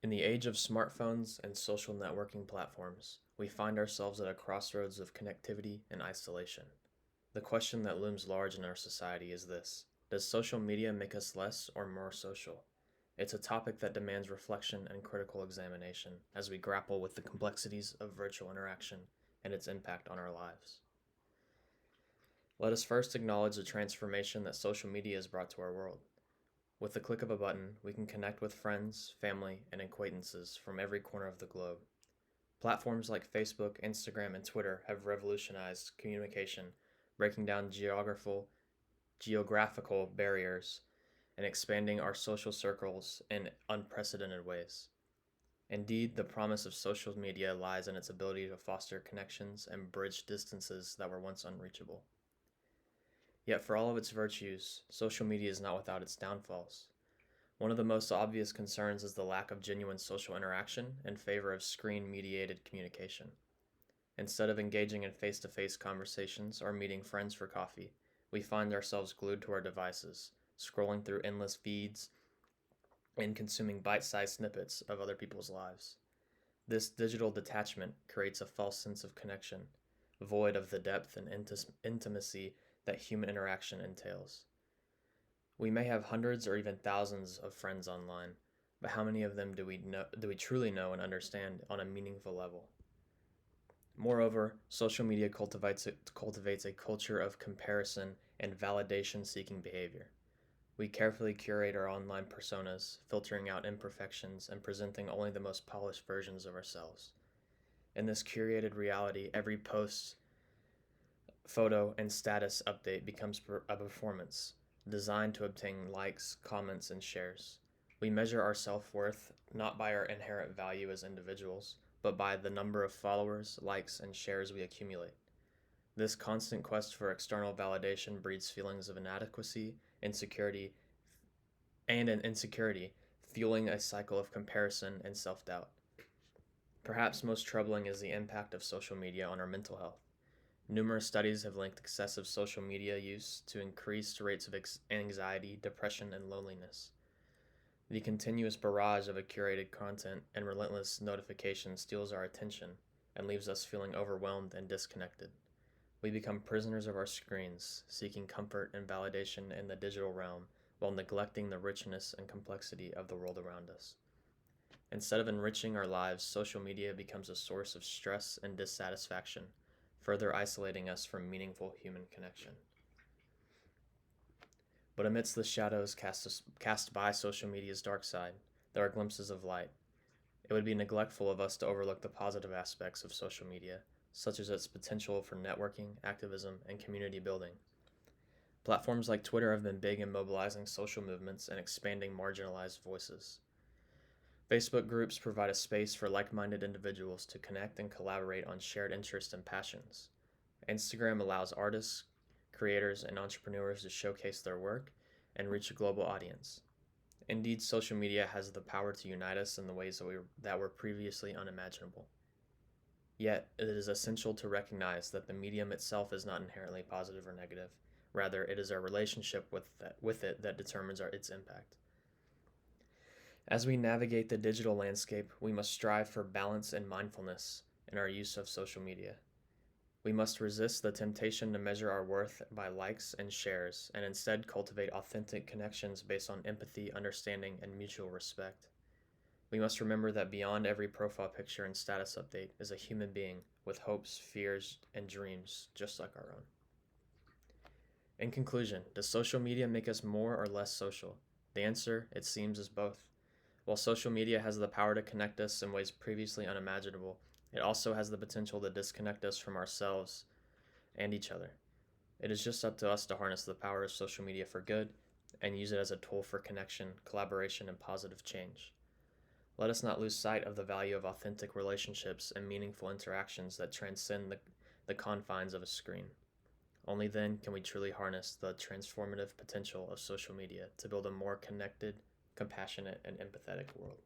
In the age of smartphones and social networking platforms, we find ourselves at a crossroads of connectivity and isolation. The question that looms large in our society is this: does social media make us less or more social? It's a topic that demands reflection and critical examination as we grapple with the complexities of virtual interaction and its impact on our lives. Let us first acknowledge the transformation that social media has brought to our world. With the click of a button, we can connect with friends, family, and acquaintances from every corner of the globe. Platforms like Facebook, Instagram, and Twitter have revolutionized communication, breaking down geographical barriers and expanding our social circles in unprecedented ways. Indeed, the promise of social media lies in its ability to foster connections and bridge distances that were once unreachable. Yet, for all of its virtues, social media is not without its downfalls. One of the most obvious concerns is the lack of genuine social interaction in favor of screen-mediated communication. Instead of engaging in face-to-face conversations or meeting friends for coffee, we find ourselves glued to our devices, scrolling through endless feeds and consuming bite-sized snippets of other people's lives. This digital detachment creates a false sense of connection, void of the depth and intimacy that human interaction entails. We may have hundreds or even thousands of friends online, but how many of them do we truly know and understand on a meaningful level? Moreover, social media cultivates a culture of comparison and validation-seeking behavior. We carefully curate our online personas, filtering out imperfections and presenting only the most polished versions of ourselves. In this curated reality, every post, photo, and status update becomes a performance, designed to obtain likes, comments, and shares. We measure our self-worth not by our inherent value as individuals, but by the number of followers, likes, and shares we accumulate. This constant quest for external validation breeds feelings of inadequacy, insecurity, fueling a cycle of comparison and self-doubt. Perhaps most troubling is the impact of social media on our mental health. Numerous studies have linked excessive social media use to increased rates of anxiety, depression, and loneliness. The continuous barrage of curated content and relentless notification steals our attention and leaves us feeling overwhelmed and disconnected. We become prisoners of our screens, seeking comfort and validation in the digital realm while neglecting the richness and complexity of the world around us. Instead of enriching our lives, social media becomes a source of stress and dissatisfaction, further isolating us from meaningful human connection. But amidst the shadows cast by social media's dark side, there are glimpses of light. It would be neglectful of us to overlook the positive aspects of social media, such as its potential for networking, activism, and community building. Platforms like Twitter have been big in mobilizing social movements and expanding marginalized voices. Facebook groups provide a space for like-minded individuals to connect and collaborate on shared interests and passions. Instagram allows artists, creators, and entrepreneurs to showcase their work and reach a global audience. Indeed, social media has the power to unite us in the ways that were previously unimaginable. Yet, it is essential to recognize that the medium itself is not inherently positive or negative. Rather, it is our relationship with it that determines its impact. As we navigate the digital landscape, we must strive for balance and mindfulness in our use of social media. We must resist the temptation to measure our worth by likes and shares, and instead cultivate authentic connections based on empathy, understanding, and mutual respect. We must remember that beyond every profile picture and status update is a human being with hopes, fears, and dreams just like our own. In conclusion, does social media make us more or less social? The answer, it seems, is both. While social media has the power to connect us in ways previously unimaginable, it also has the potential to disconnect us from ourselves and each other. It is just up to us to harness the power of social media for good and use it as a tool for connection, collaboration, and positive change. Let us not lose sight of the value of authentic relationships and meaningful interactions that transcend the confines of a screen. Only then can we truly harness the transformative potential of social media to build a more connected, compassionate, and empathetic world.